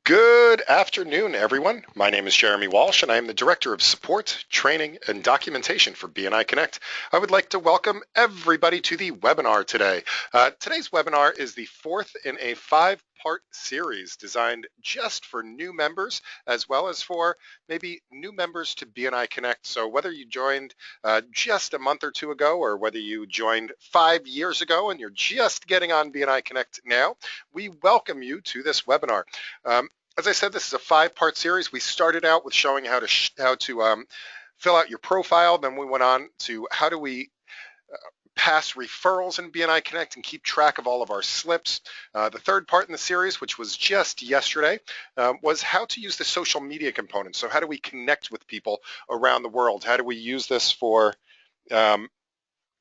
Good afternoon, everyone. My name is Jeremy Walsh, and I am the Director of Support, Training, and Documentation for BNI Connect. I would like to welcome everybody to the webinar today. Today's webinar is the fourth in a five-part series designed just for new members, as well as for maybe new members to BNI Connect. So whether you joined just a month or two ago, or whether you joined 5 years ago and you're just getting on BNI Connect now, we welcome you to this webinar. As I said, this is a five-part series. We started out with showing how to fill out your profile. Then we went on to how do we pass referrals in BNI Connect and keep track of all of our slips. The third part in the series, which was just yesterday, was how to use the social media component. So how do we connect with people around the world? How do we use this for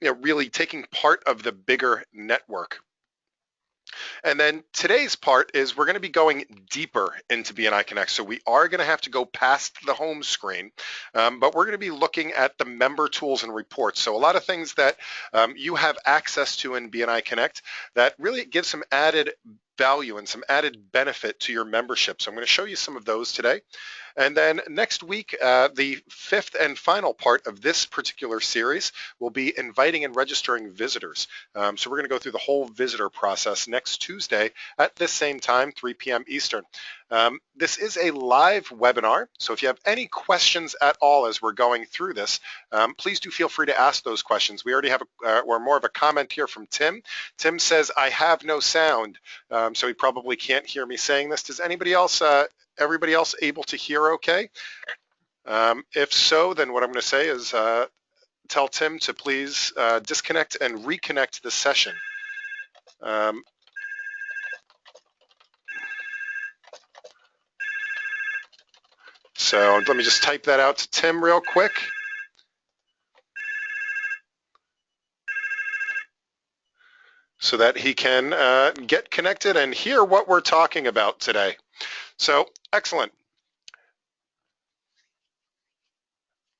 really taking part of the bigger network? And then today's part is we're going to be going deeper into BNI Connect. So we are going to have to go past the home screen, but we're going to be looking at the member tools and reports. So a lot of things that you have access to in BNI Connect that really gives some added value and some added benefit to your membership. So I'm going to show you some of those today. And then next week, the fifth and final part of this particular series will be inviting and registering visitors. So we're going to go through the whole visitor process next Tuesday at this same time, 3 p.m. Eastern. This is a live webinar, so if you have any questions at all as we're going through this, please do feel free to ask those questions. We already have or more of a comment here from Tim. Tim says, I have no sound, so he probably can't hear me saying this. Does anybody else, everybody else able to hear okay? If so, then what I'm going to say is tell Tim to please disconnect and reconnect the session. So let me just type that out to Tim real quick. So that he can get connected and hear what we're talking about today. So excellent.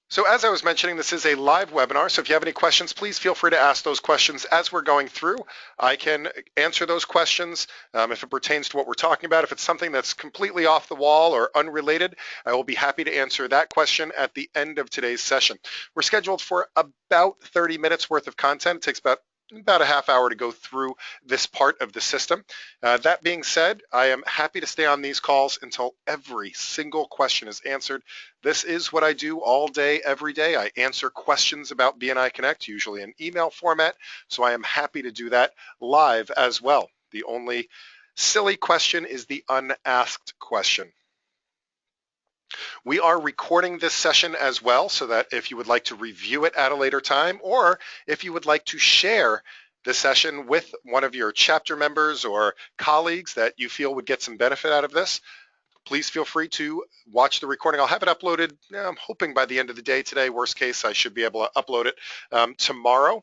So as I was mentioning, this is a live webinar, so if you have any questions, please feel free to ask those questions as we're going through. I can answer those questions if it pertains to what we're talking about. If it's something that's completely off the wall or unrelated, I will be happy to answer that question at the end of today's session. We're scheduled for about 30 minutes worth of content. It takes about a half hour to go through this part of the system. That being said, I am happy to stay on these calls until every single question is answered. This is what I do all day, every day. I answer questions about BNI Connect, usually in email format, so I am happy to do that live as well. The only silly question is the unasked question. We are recording this session as well, so that if you would like to review it at a later time, or if you would like to share the session with one of your chapter members or colleagues that you feel would get some benefit out of this, please feel free to watch the recording. I'll have it uploaded, I'm hoping by the end of the day today. Worst case, I should be able to upload it tomorrow.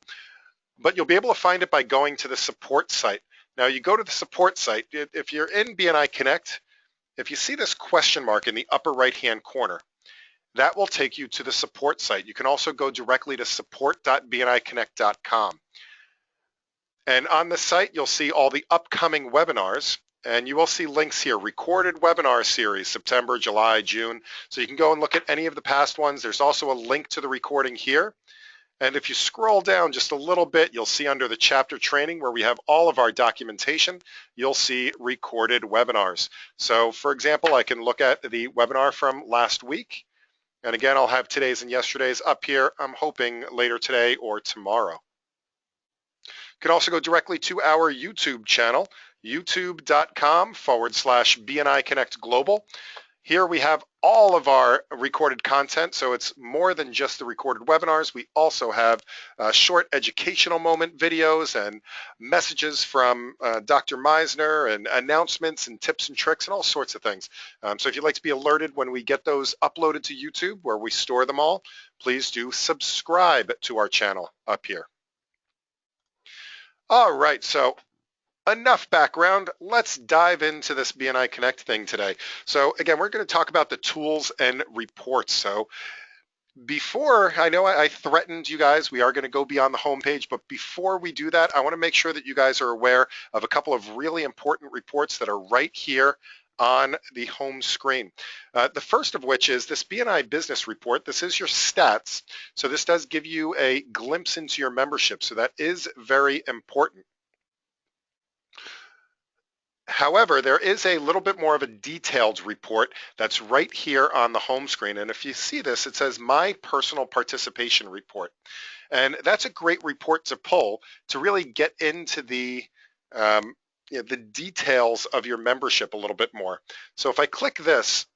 But you'll be able to find it by going to the support site. Now, you go to the support site. If you're in BNI Connect, if you see this question mark in the upper right-hand corner, that will take you to the support site. You can also go directly to support.bniconnect.com. And on the site, you'll see all the upcoming webinars, and you will see links here, recorded webinar series, September, July, June. So you can go and look at any of the past ones. There's also a link to the recording here. And if you scroll down just a little bit, you'll see under the chapter training where we have all of our documentation, you'll see recorded webinars. So for example, I can look at the webinar from last week. And again, I'll have today's and yesterday's up here, I'm hoping later today or tomorrow. You can also go directly to our YouTube channel, youtube.com/BNI Connect Global. Here we have all of our recorded content, so it's more than just the recorded webinars. We also have short educational moment videos and messages from Dr. Meisner and announcements and tips and tricks and all sorts of things. So if you'd like to be alerted when we get those uploaded to YouTube where we store them all, please do subscribe to our channel up here. All right, so enough background. Let's dive into this BNI Connect thing today. So again, we're going to talk about the tools and reports. So before, I know I threatened you guys, we are going to go beyond the homepage, but before we do that, I want to make sure that you guys are aware of a couple of really important reports that are right here on the home screen. The first of which is this BNI business report. This is your stats. So this does give you a glimpse into your membership. So that is very important. However, there is a little bit more of a detailed report that's right here on the home screen. And if you see this, it says My Personal Participation Report. And that's a great report to pull to really get into the details of your membership a little bit more. So if I click this,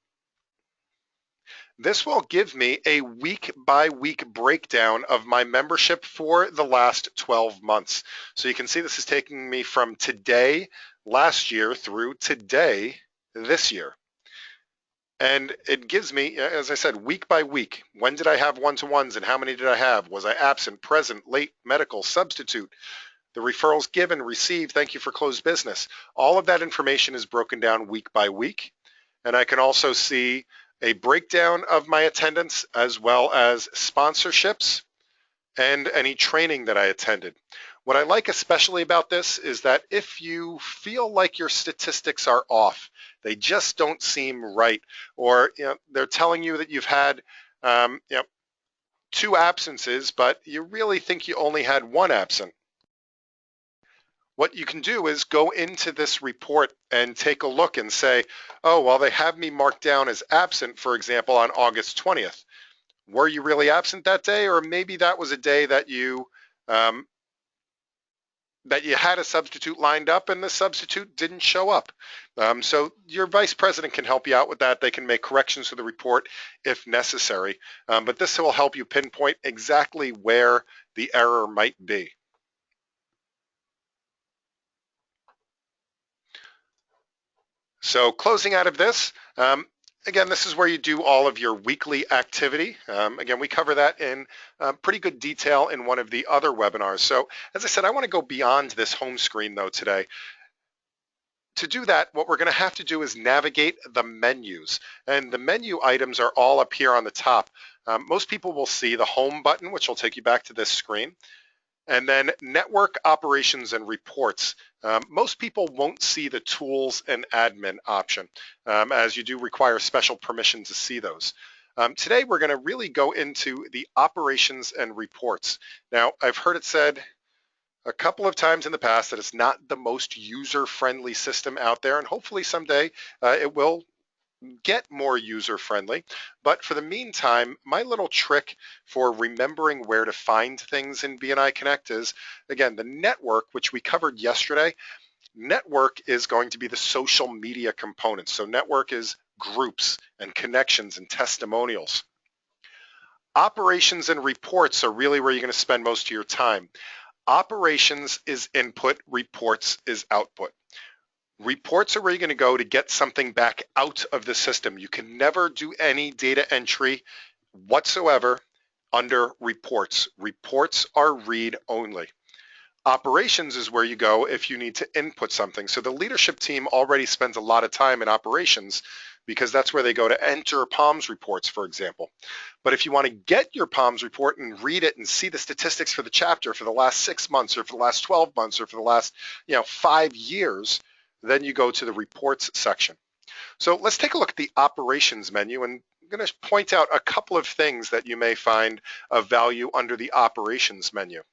this will give me a week by week breakdown of my membership for the last 12 months. So you can see this is taking me from today last year through today this year. And it gives me, as I said, week by week, when did I have one-to-ones and how many did I have? Was I absent, present, late, medical, substitute? The referrals given, received, thank you for closed business. All of that information is broken down week by week. And I can also see a breakdown of my attendance as well as sponsorships and any training that I attended. What I like especially about this is that if you feel like your statistics are off, they just don't seem right, or they're telling you that you've had 2 absences, but you really think you only had 1 absent. What you can do is go into this report and take a look and say, oh, well, they have me marked down as absent, for example, on August 20th. Were you really absent that day? Or maybe that was a day that you had a substitute lined up and the substitute didn't show up. So your vice president can help you out with that. They can make corrections to the report if necessary. But this will help you pinpoint exactly where the error might be. So closing out of this, again, this is where you do all of your weekly activity. Again, we cover that in pretty good detail in one of the other webinars. So as I said, I want to go beyond this home screen though today. To do that, what we're going to have to do is navigate the menus. And the menu items are all up here on the top. Most people will see the home button, which will take you back to this screen. And then network operations and reports. Most people won't see the tools and admin option, as you do require special permission to see those. Today, we're going to really go into the operations and reports. Now, I've heard it said a couple of times in the past that it's not the most user-friendly system out there, and hopefully someday it will get more user-friendly. But for the meantime, my little trick for remembering where to find things in BNI Connect is, again, the network, which we covered yesterday. Network is going to be the social media component. So network is groups and connections and testimonials. Operations and reports are really where you're going to spend most of your time. Operations is input, reports is output. Reports are where you're going to go to get something back out of the system. You can never do any data entry whatsoever under reports. Reports are read only. Operations is where you go if you need to input something. So the leadership team already spends a lot of time in operations because that's where they go to enter PALMS reports, for example. But if you want to get your PALMS report and read it and see the statistics for the chapter for the last 6 months or for the last 12 months or for the last 5 years, then you go to the reports section. So let's take a look at the operations menu, and I'm going to point out a couple of things that you may find of value under the operations menu.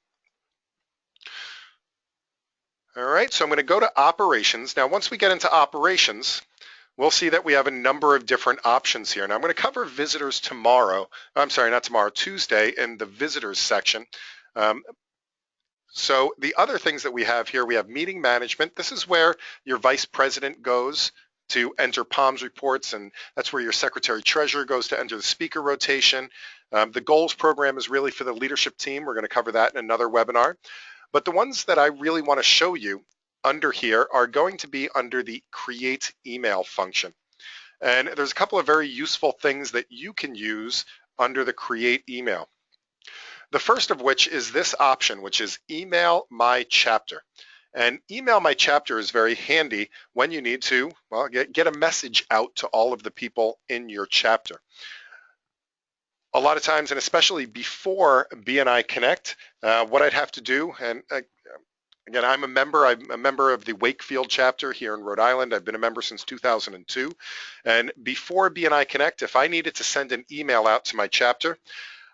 All right, so I'm going to go to operations. Now, once we get into operations, we'll see that we have a number of different options here. Now, I'm going to cover visitors tomorrow. I'm sorry, not tomorrow, Tuesday in the visitors section. So the other things that we have here, we have meeting management. This is where your vice president goes to enter PALMS reports, and that's where your secretary treasurer goes to enter the speaker rotation. The goals program is really for the leadership team. We're going to cover that in another webinar. But the ones that I really want to show you under here are going to be under the create email function. And there's a couple of very useful things that you can use under the create email. The first of which is this option, which is email my chapter. And email my chapter is very handy when you need to, well, get a message out to all of the people in your chapter. A lot of times, and especially before BNI Connect, what I'd have to do, and Again, I'm a member. I'm a member of the Wakefield chapter here in Rhode Island. I've been a member since 2002. And before BNI Connect, if I needed to send an email out to my chapter,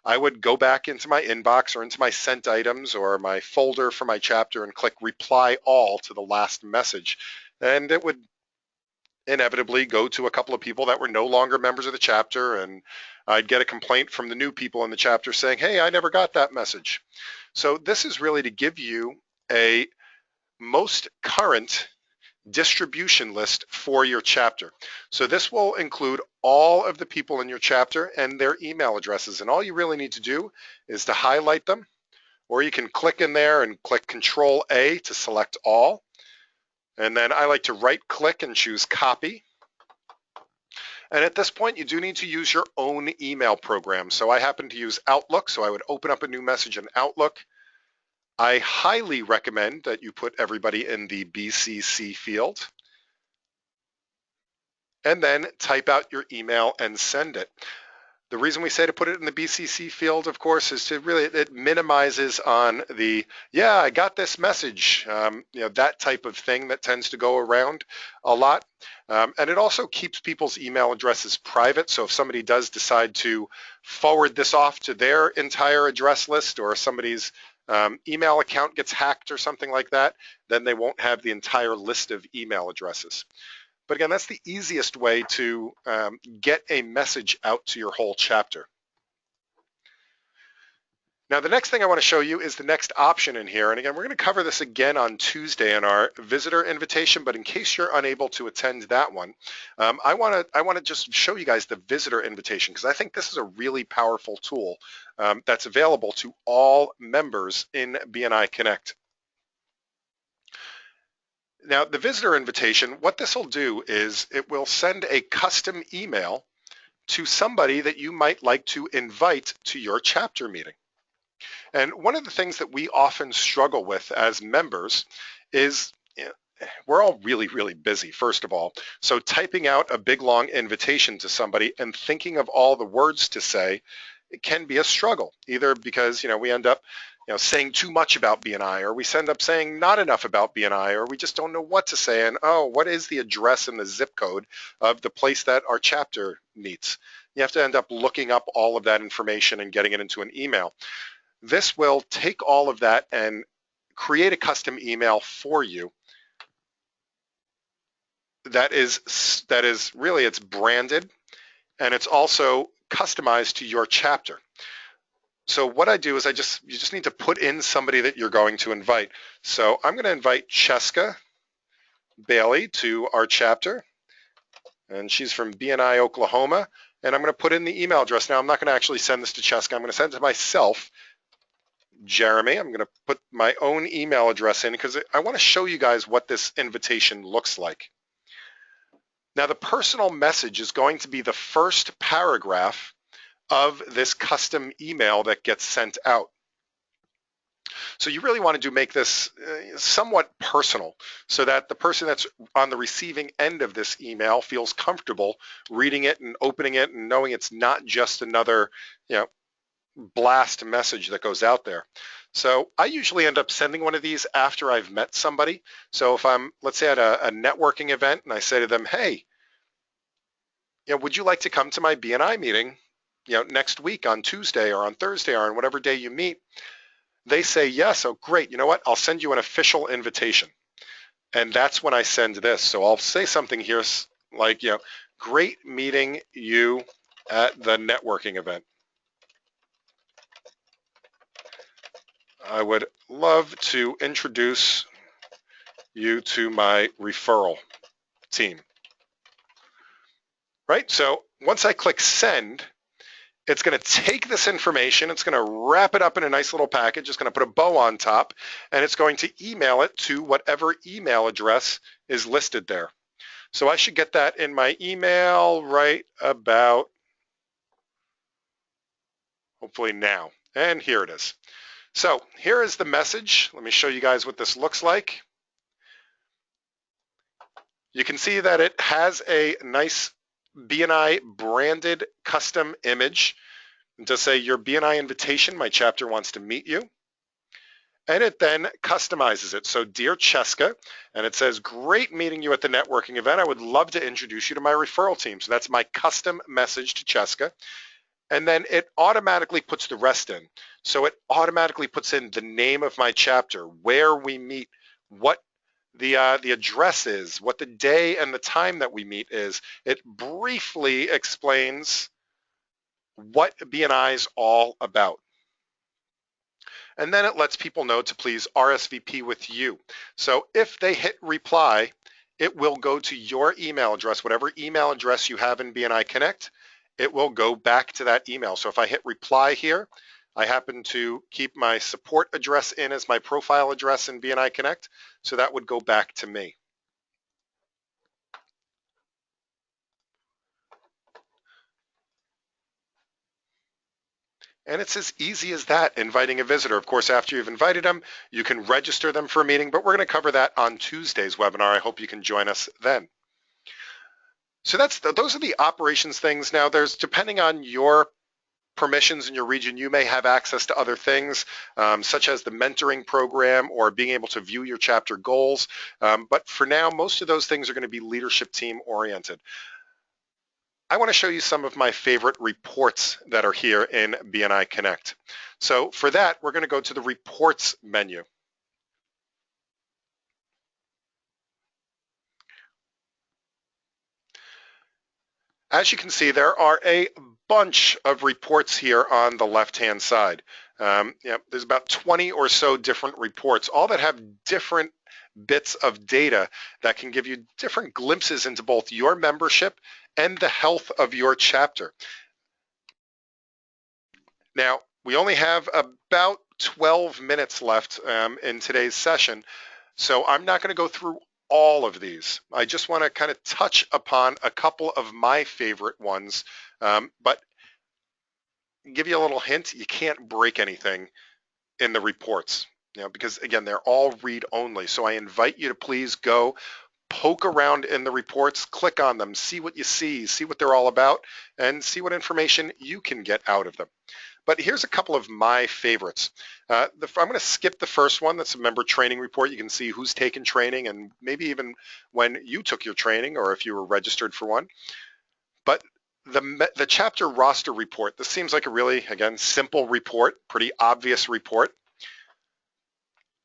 I would go back into my inbox or into my sent items or my folder for my chapter and click reply all to the last message. And it would inevitably go to a couple of people that were no longer members of the chapter, and I'd get a complaint from the new people in the chapter saying, hey, I never got that message. So this is really to give you a most current distribution list for your chapter. So this will include all of the people in your chapter and their email addresses. And all you really need to do is to highlight them, or you can click in there and click Control A to select all. And then I like to right click and choose copy. And at this point, you do need to use your own email program. So I happen to use Outlook, so I would open up a new message in Outlook. I highly recommend that you put everybody in the BCC field and then type out your email and send it. The reason we say to put it in the BCC field, of course, is to really, it minimizes on the, yeah, I got this message, that type of thing that tends to go around a lot. And it also keeps people's email addresses private. So if somebody does decide to forward this off to their entire address list, or somebody's email account gets hacked or something like that, then they won't have the entire list of email addresses. But again, that's the easiest way to get a message out to your whole chapter. Now, the next thing I want to show you is the next option in here. And again, we're going to cover this again on Tuesday in our visitor invitation, but in case you're unable to attend that one, I want to just show you guys the visitor invitation, because I think this is a really powerful tool that's available to all members in BNI Connect. Now, the visitor invitation, what this will do is it will send a custom email to somebody that you might like to invite to your chapter meeting. And one of the things that we often struggle with as members is, we're all really, really busy, first of all. So typing out a big, long invitation to somebody and thinking of all the words to say, it can be a struggle, either because, we end up saying too much about BNI, or we end up saying not enough about BNI, or we just don't know what to say. And, oh, what is the address and the zip code of the place that our chapter meets? You have to end up looking up all of that information and getting it into an email. This will take all of that and create a custom email for you that is really, it's branded, and it's also customized to your chapter. So what I do is you just need to put in somebody that you're going to invite. So I'm going to invite Cheska Bailey to our chapter, and she's from BNI Oklahoma, and I'm going to put in the email address. Now, I'm not going to actually send this to Cheska. I'm going to send it to myself, Jeremy. I'm going to put my own email address in because I want to show you guys what this invitation looks like. Now, the personal message is going to be the first paragraph of this custom email that gets sent out. So you really want to make this somewhat personal so that the person that's on the receiving end of this email feels comfortable reading it and opening it and knowing it's not just another, blast message that goes out there. So I usually end up sending one of these after I've met somebody. So if I'm, let's say, at a networking event and I say to them, hey, would you like to come to my BNI meeting, next week on Tuesday or on Thursday or on whatever day you meet? They say yes. Oh, great. You know what? I'll send you an official invitation. And that's when I send this. So I'll say something here like, great meeting you at the networking event. I would love to introduce you to my referral team. Right? So once I click send, it's going to take this information, it's going to wrap it up in a nice little package, it's going to put a bow on top, and it's going to email it to whatever email address is listed there. So I should get that in my email right about, hopefully now. And here it is. So here is the message. Let me show you guys what this looks like. You can see that it has a nice BNI branded custom image to say your BNI invitation, my chapter wants to meet you. And it then customizes it. So, dear Cheska, and it says, great meeting you at the networking event. I would love to introduce you to my referral team. So that's my custom message to Cheska. And then it automatically puts the rest in. So it automatically puts in the name of my chapter, where we meet, what the address is, what the day and the time that we meet is. It briefly explains what BNI is all about. And then it lets people know to please RSVP with you. So if they hit reply, it will go to your email address, whatever email address you have in BNI Connect, it will go back to that email. So if I hit reply here, I happen to keep my support address in as my profile address in BNI Connect, so that would go back to me. And it's as easy as that, inviting a visitor. Of course, after you've invited them, you can register them for a meeting, but we're going to cover that on Tuesday's webinar. I hope you can join us then. So those are the operations things. Now, there's, depending on your permissions in your region, you may have access to other things, such as the mentoring program or being able to view your chapter goals. But for now, most of those things are going to be leadership team oriented. I want to show you some of my favorite reports that are here in BNI Connect. So for that, we're going to go to the reports menu. As you can see, there are a bunch of reports here on the left-hand side. There's about 20 or so different reports, all that have different bits of data that can give you different glimpses into both your membership and the health of your chapter. Now, we only have about 12 minutes left in today's session, so I'm not going to go through all of these. I just want to kind of touch upon a couple of my favorite ones, but give you a little hint, you can't break anything in the reports, because again, they're all read only. So I invite you to please go poke around in the reports, click on them, see what you see what they're all about, and see what information you can get out of them. But here's a couple of my favorites. I'm going to skip the first one. That's a member training report. You can see who's taken training and maybe even when you took your training or if you were registered for one. But the chapter roster report, this seems like a really, again, simple report, pretty obvious report.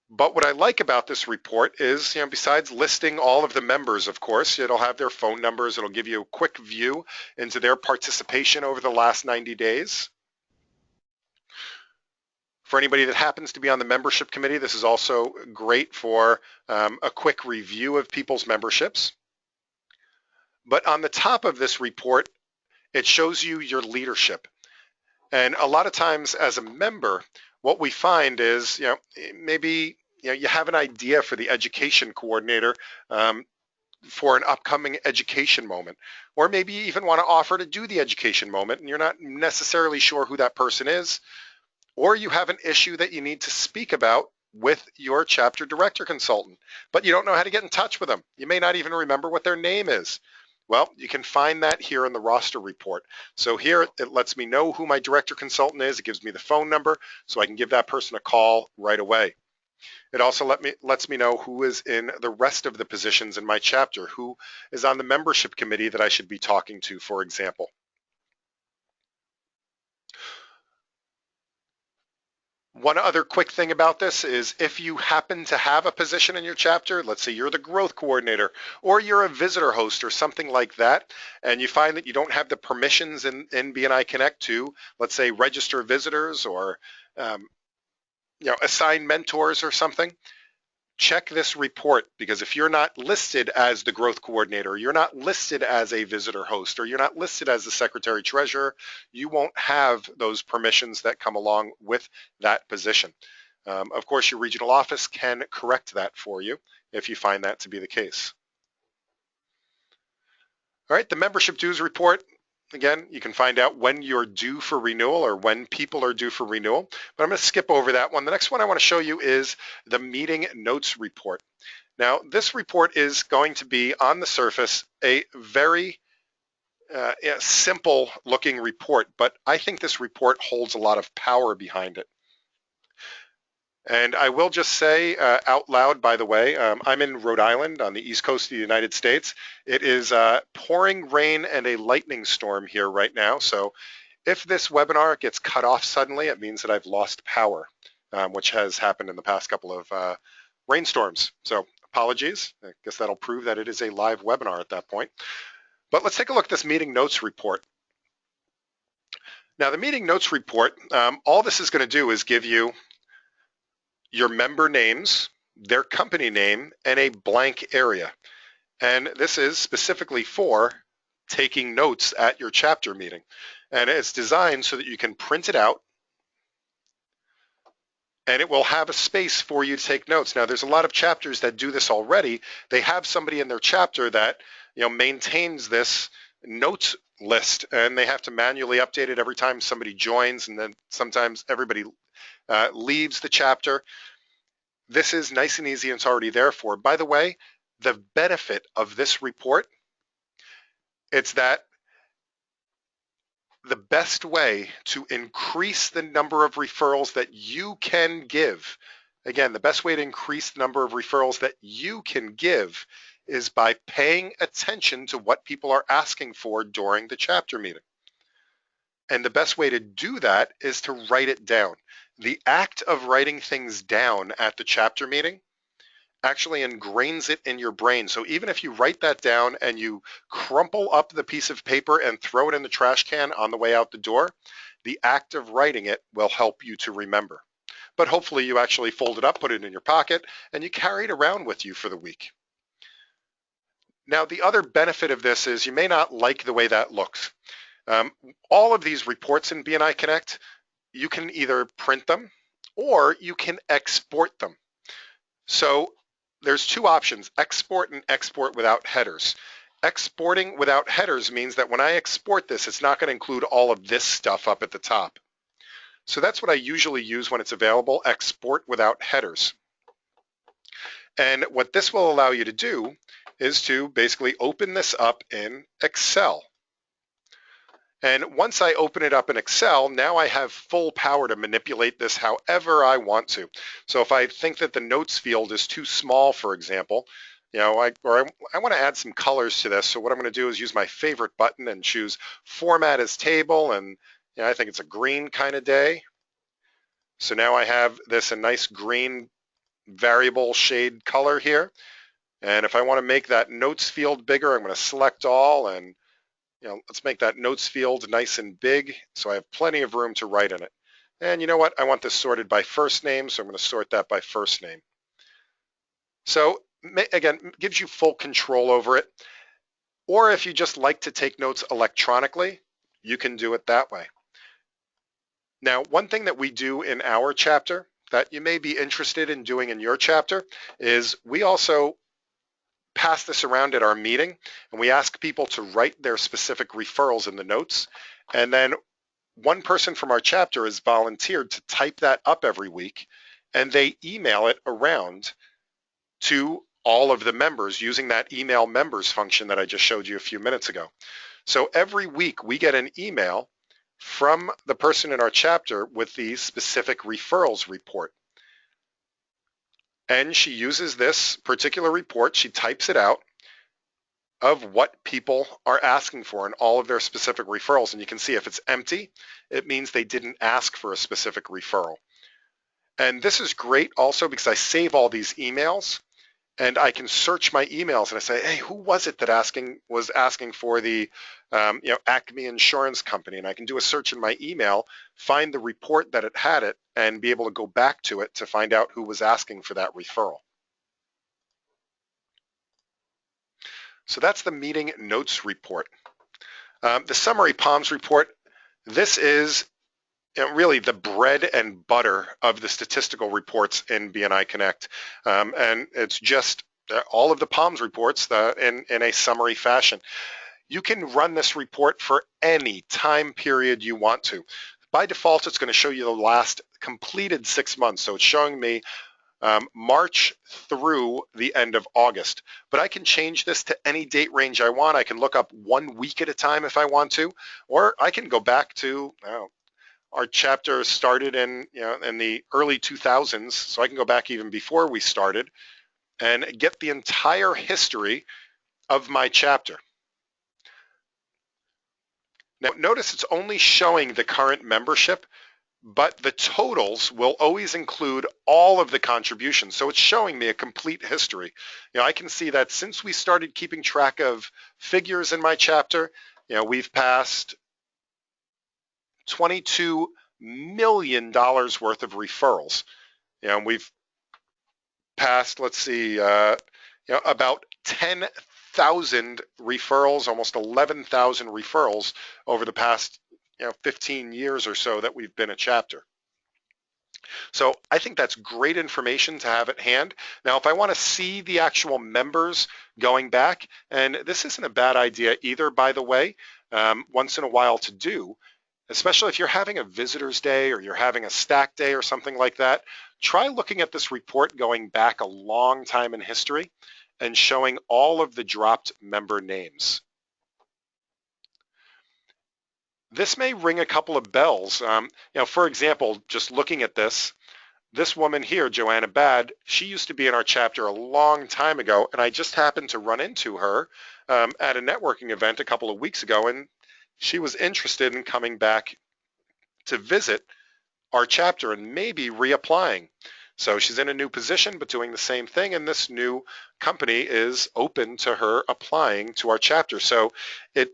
But what I like about this report is, besides listing all of the members, of course, it'll have their phone numbers. It'll give you a quick view into their participation over the last 90 days. For anybody that happens to be on the membership committee, this is also great for a quick review of people's memberships. But on the top of this report, it shows you your leadership. And a lot of times as a member, what we find is, maybe you have an idea for the education coordinator for an upcoming education moment, or maybe you even want to offer to do the education moment and you're not necessarily sure who that person is, or you have an issue that you need to speak about with your chapter director consultant, but you don't know how to get in touch with them. You may not even remember what their name is. Well, you can find that here in the roster report. So here it lets me know who my director consultant is. It gives me the phone number so I can give that person a call right away. It also lets me know who is in the rest of the positions in my chapter, who is on the membership committee that I should be talking to, for example. One other quick thing about this is if you happen to have a position in your chapter, let's say you're the growth coordinator or you're a visitor host or something like that, and you find that you don't have the permissions in BNI Connect to, let's say, register visitors or assign mentors or something, check this report, because if you're not listed as the growth coordinator, you're not listed as a visitor host, or you're not listed as the secretary treasurer, you won't have those permissions that come along with that position. Of course, your regional office can correct that for you if you find that to be the case. All right, the membership dues report. Again, you can find out when you're due for renewal or when people are due for renewal, but I'm going to skip over that one. The next one I want to show you is the meeting notes report. Now, this report is going to be, on the surface, a very simple looking report, but I think this report holds a lot of power behind it. And I will just say out loud, by the way, I'm in Rhode Island on the east coast of the United States. It is pouring rain and a lightning storm here right now. So if this webinar gets cut off suddenly, it means that I've lost power, which has happened in the past couple of rainstorms. So apologies. I guess that'll prove that it is a live webinar at that point. But let's take a look at this meeting notes report. Now, the meeting notes report, all this is going to do is give you your member names, their company name, and a blank area. And this is specifically for taking notes at your chapter meeting. And it's designed so that you can print it out and it will have a space for you to take notes. Now, there's a lot of chapters that do this already. They have somebody in their chapter that maintains this notes list, and they have to manually update it every time somebody joins, and then sometimes everybody leaves the chapter. This is nice and easy and it's already there for. By the way, the benefit of this report, it's that the best way to increase the number of referrals that you can give, again, the best way to increase the number of referrals that you can give is by paying attention to what people are asking for during the chapter meeting. And the best way to do that is to write it down. The act of writing things down at the chapter meeting actually ingrains it in your brain. So even if you write that down and you crumple up the piece of paper and throw it in the trash can on the way out the door, the act of writing it will help you to remember. But hopefully you actually fold it up, put it in your pocket, and you carry it around with you for the week. Now, the other benefit of this is you may not like the way that looks. All of these reports in BNI Connect, you can either print them or you can export them. So there's two options, export and export without headers. Exporting without headers means that when I export this, it's not going to include all of this stuff up at the top. So that's what I usually use when it's available, export without headers. And what this will allow you to do is to basically open this up in Excel. And once I open it up in Excel, now I have full power to manipulate this however I want to. So if I think that the notes field is too small, for example, I want to add some colors to this. So what I'm going to do is use my favorite button and choose Format as Table. And I think it's a green kind of day. So now I have this a nice green variable shade color here. And if I want to make that notes field bigger, I'm going to select all and let's make that notes field nice and big so I have plenty of room to write in it. And you know what? I want this sorted by first name, so I'm going to sort that by first name. So again, gives you full control over it. Or if you just like to take notes electronically, you can do it that way. Now, one thing that we do in our chapter that you may be interested in doing in your chapter is we also pass this around at our meeting, and we ask people to write their specific referrals in the notes. And then one person from our chapter has volunteered to type that up every week, and they email it around to all of the members using that email members function that I just showed you a few minutes ago. So every week we get an email from the person in our chapter with the specific referrals report. And she uses this particular report, she types it out of what people are asking for in all of their specific referrals. And you can see if it's empty, it means they didn't ask for a specific referral. And this is great also because I save all these emails and I can search my emails and I say, hey, who was it that was asking for the Acme Insurance Company? And I can do a search in my email, find the report that it had it, and be able to go back to it to find out who was asking for that referral. So that's the meeting notes report. The summary POMS report, this is really the bread and butter of the statistical reports in BNI Connect. And it's just all of the POMS reports in a summary fashion. You can run this report for any time period you want to. By default, it's going to show you the last completed 6 months. So it's showing me March through the end of August. But I can change this to any date range I want. I can look up 1 week at a time if I want to, or I can go back to our chapter started in the early 2000s, so I can go back even before we started and get the entire history of my chapter. Now, notice it's only showing the current membership, but the totals will always include all of the contributions. So it's showing me a complete history. I can see that since we started keeping track of figures in my chapter, we've passed $22 million worth of referrals. And we've passed, let's see, about 10,000 referrals, almost 11,000 referrals over the past 15 years or so that we've been a chapter. So I think that's great information to have at hand. Now, if I want to see the actual members going back, and this isn't a bad idea either, by the way, once in a while to do, especially if you're having a visitor's day or you're having a stack day or something like that, try looking at this report going back a long time in history and showing all of the dropped member names. This may ring a couple of bells. For example, just looking at this woman here, Joanna Bad, she used to be in our chapter a long time ago, and I just happened to run into her at a networking event a couple of weeks ago, and she was interested in coming back to visit our chapter and maybe reapplying. So she's in a new position but doing the same thing, and this new company is open to her applying to our chapter. So it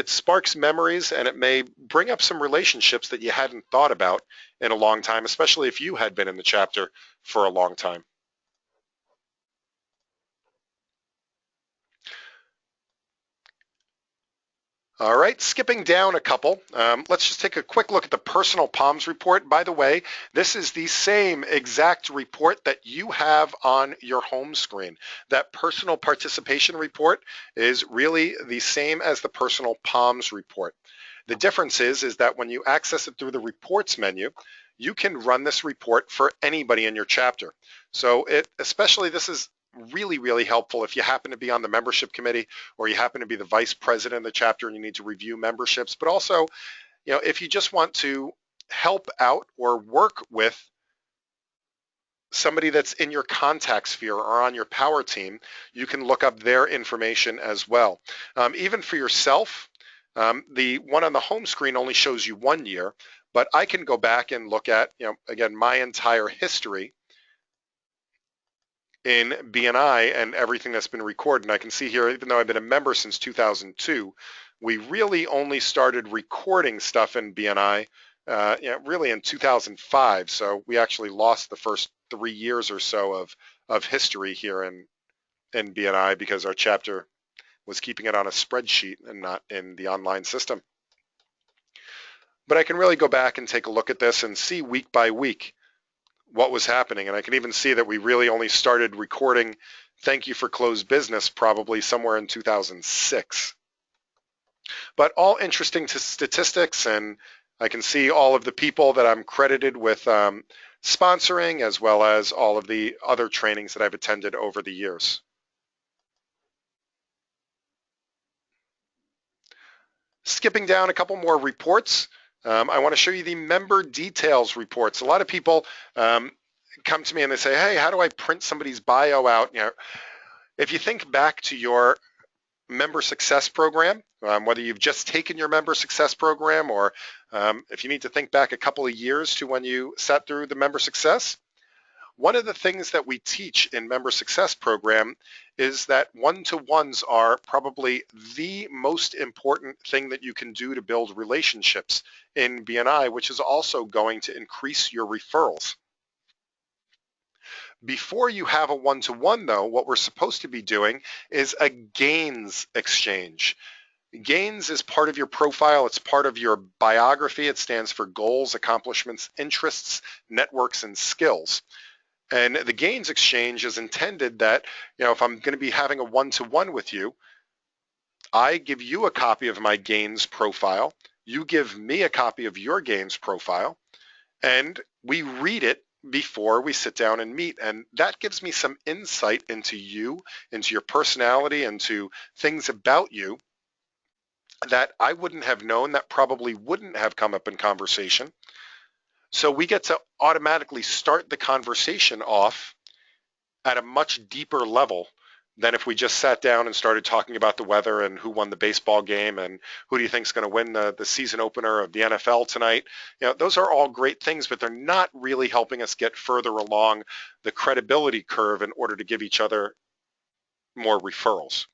sparks memories, and it may bring up some relationships that you hadn't thought about in a long time, especially if you had been in the chapter for a long time. All right, skipping down a couple, let's just take a quick look at the personal POMS report. By the way, this is the same exact report that you have on your home screen. That personal participation report is really the same as the personal POMS report. The difference is that when you access it through the reports menu, you can run this report for anybody in your chapter. So especially this is really, really helpful if you happen to be on the membership committee or you happen to be the vice president of the chapter and you need to review memberships. But also, if you just want to help out or work with somebody that's in your contact sphere or on your power team, you can look up their information as well. Even for yourself, the one on the home screen only shows you 1 year, but I can go back and look at, again, my entire history in BNI and everything that's been recorded. And I can see here, even though I've been a member since 2002, we really only started recording stuff in BNI really in 2005. So we actually lost the first 3 years or so of history here in BNI because our chapter was keeping it on a spreadsheet and not in the online system. But I can really go back and take a look at this and see week by week what was happening. And I can even see that we really only started recording Thank You for Closed Business probably somewhere in 2006. But all interesting statistics, and I can see all of the people that I'm credited with sponsoring, as well as all of the other trainings that I've attended over the years. Skipping down a couple more reports. I want to show you the member details reports. A lot of people come to me and they say, hey, how do I print somebody's bio out? If you think back to your member success program, whether you've just taken your member success program or if you need to think back a couple of years to when you sat through the member success, one of the things that we teach in member success program is that one-to-ones are probably the most important thing that you can do to build relationships in BNI, which is also going to increase your referrals. Before you have a one-to-one though, what we're supposed to be doing is a gains exchange. Gains is part of your profile. It's part of your biography. It stands for goals, accomplishments, interests, networks, and skills. And the gains exchange is intended that, if I'm going to be having a one-to-one with you, I give you a copy of my gains profile, you give me a copy of your gains profile, and we read it before we sit down and meet. And that gives me some insight into you, into your personality, into things about you that I wouldn't have known, that probably wouldn't have come up in conversation. So we get to automatically start the conversation off at a much deeper level than if we just sat down and started talking about the weather and who won the baseball game and who do you think is going to win the season opener of the NFL tonight. Those are all great things, but they're not really helping us get further along the credibility curve in order to give each other more referrals.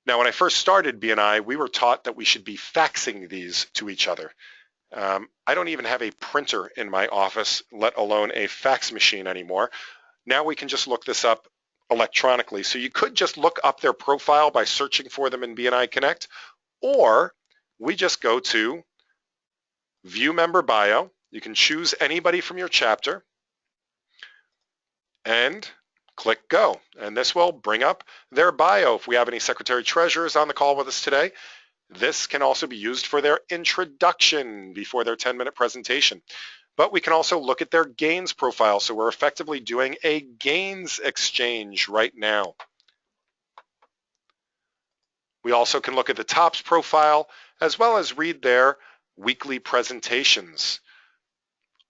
Now, when I first started BNI, we were taught that we should be faxing these to each other. I don't even have a printer in my office, let alone a fax machine anymore. Now we can just look this up electronically. So you could just look up their profile by searching for them in BNI Connect, or we just go to View Member Bio. You can choose anybody from your chapter and click Go. And this will bring up their bio. If we have any Secretary Treasurers on the call with us today, this can also be used for their introduction before their 10-minute presentation. But we can also look at their gains profile. So we're effectively doing a gains exchange right now. We also can look at the TOPS profile as well as read their weekly presentations.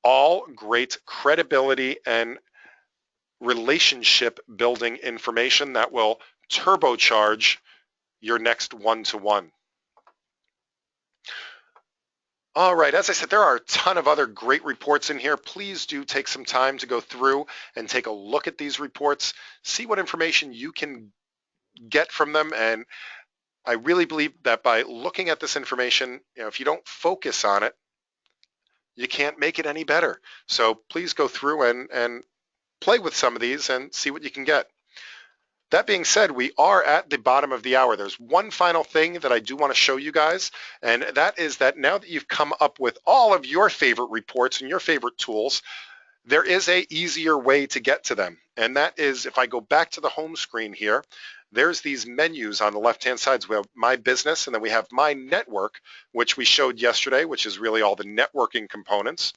All great credibility and relationship building information that will turbocharge your next one-to-one. All right, as I said, there are a ton of other great reports in here. Please do take some time to go through and take a look at these reports, see what information you can get from them. And I really believe that by looking at this information, if you don't focus on it, you can't make it any better. So please go through and play with some of these and see what you can get. That being said, we are at the bottom of the hour. There's one final thing that I do want to show you guys, and that is that now that you've come up with all of your favorite reports and your favorite tools, there is a easier way to get to them. And that is, if I go back to the home screen here, there's these menus on the left-hand side. So we have My Business, and then we have My Network, which we showed yesterday, which is really all the networking components.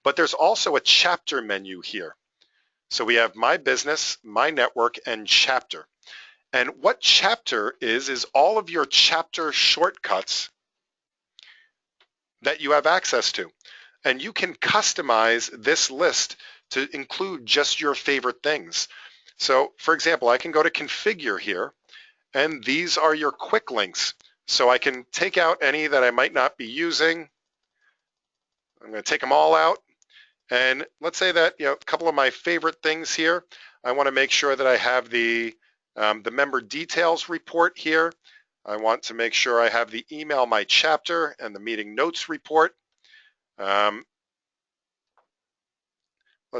But there's also a chapter menu here. So we have My Business, My Network, and Chapter. And what Chapter is all of your chapter shortcuts that you have access to. And you can customize this list to include just your favorite things. So for example, I can go to Configure here, and these are your quick links. So I can take out any that I might not be using. I'm going to take them all out. And let's say that, a couple of my favorite things here, I want to make sure that I have the member details report here. I want to make sure I have the Email My Chapter and the Meeting Notes report. Let's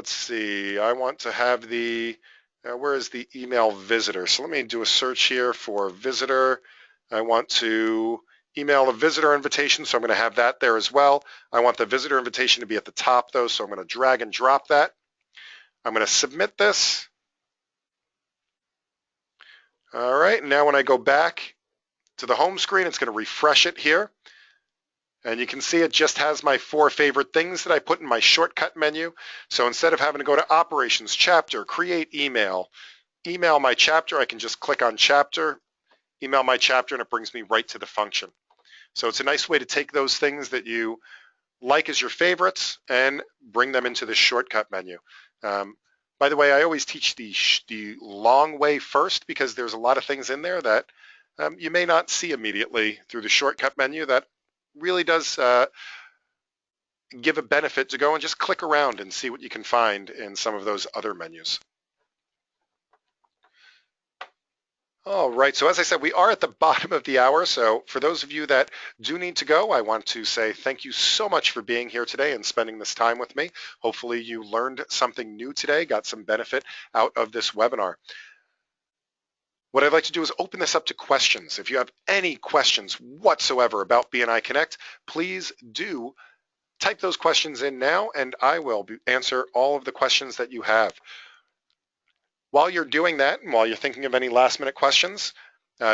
see, I want to have the, where is the email visitor? So let me do a search here for visitor. I want to email a visitor invitation, so I'm going to have that there as well. I want the visitor invitation to be at the top though, so I'm going to drag and drop that. I'm going to submit this. All right, now when I go back to the home screen, it's going to refresh it here. And you can see it just has my 4 favorite things that I put in my shortcut menu. So instead of having to go to Operations, Chapter, Create Email, Email My Chapter, I can just click on Chapter, Email My Chapter, and it brings me right to the function. So it's a nice way to take those things that you like as your favorites and bring them into the shortcut menu. By the way, I always teach the long way first because there's a lot of things in there that you may not see immediately through the shortcut menu that really does give a benefit to go and just click around and see what you can find in some of those other menus. All right, so as I said, we are at the bottom of the hour. So for those of you that do need to go, I want to say thank you so much for being here today and spending this time with me. Hopefully you learned something new today, got some benefit out of this webinar. What I'd like to do is open this up to questions. If you have any questions whatsoever about BNI Connect, please do type those questions in now, and I will answer all of the questions that you have. While you're doing that, and while you're thinking of any last-minute questions,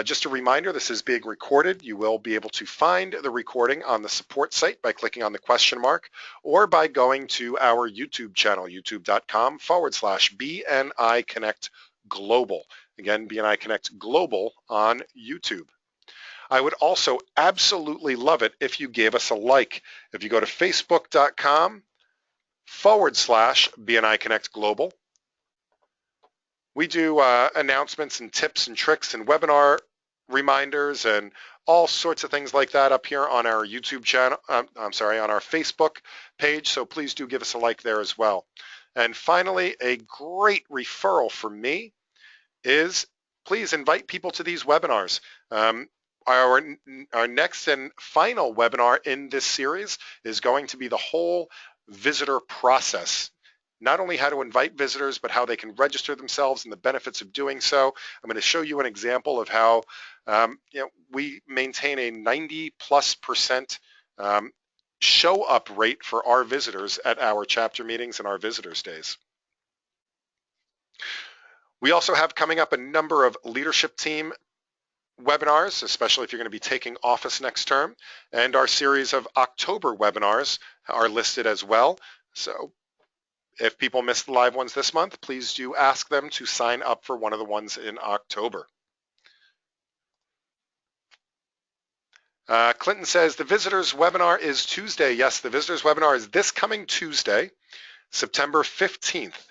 just a reminder, this is being recorded. You will be able to find the recording on the support site by clicking on the question mark or by going to our YouTube channel, youtube.com/BNI Connect Global. Again, BNI Connect Global on YouTube. I would also absolutely love it if you gave us a like. If you go to facebook.com/BNI Connect Global, we do announcements and tips and tricks and webinar reminders and all sorts of things like that up here on our YouTube channel, on our Facebook page. So please do give us a like there as well. And finally, a great referral for me is please invite people to these webinars. Our next and final webinar in this series is going to be the whole visitor process. Not only how to invite visitors, but how they can register themselves and the benefits of doing so. I'm going to show you an example of how we maintain a 90+% show up rate for our visitors at our chapter meetings and our visitors days. We also have coming up a number of leadership team webinars, especially if you're going to be taking office next term, and our series of October webinars are listed as well. So if people missed the live ones this month, please do ask them to sign up for one of the ones in October. Clinton says the visitors webinar is Tuesday. Yes, the visitors webinar is this coming Tuesday, September 15th.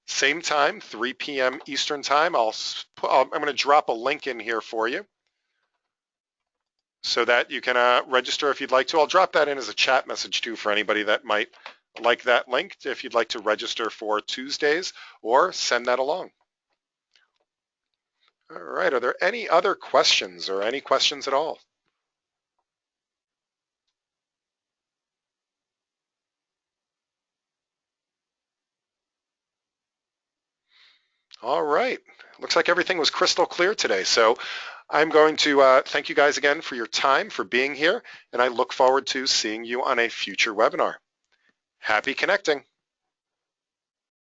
Same time, 3 p.m. Eastern time. I'm going to drop a link in here for you so that you can register if you'd like to. I'll drop that in as a chat message too for anybody that might like that link if you'd like to register for Tuesdays or send that along. All right, are there any other questions or any questions at all? All right, looks like everything was crystal clear today. So I'm going to thank you guys again for your time, for being here, and I look forward to seeing you on a future webinar. Happy connecting.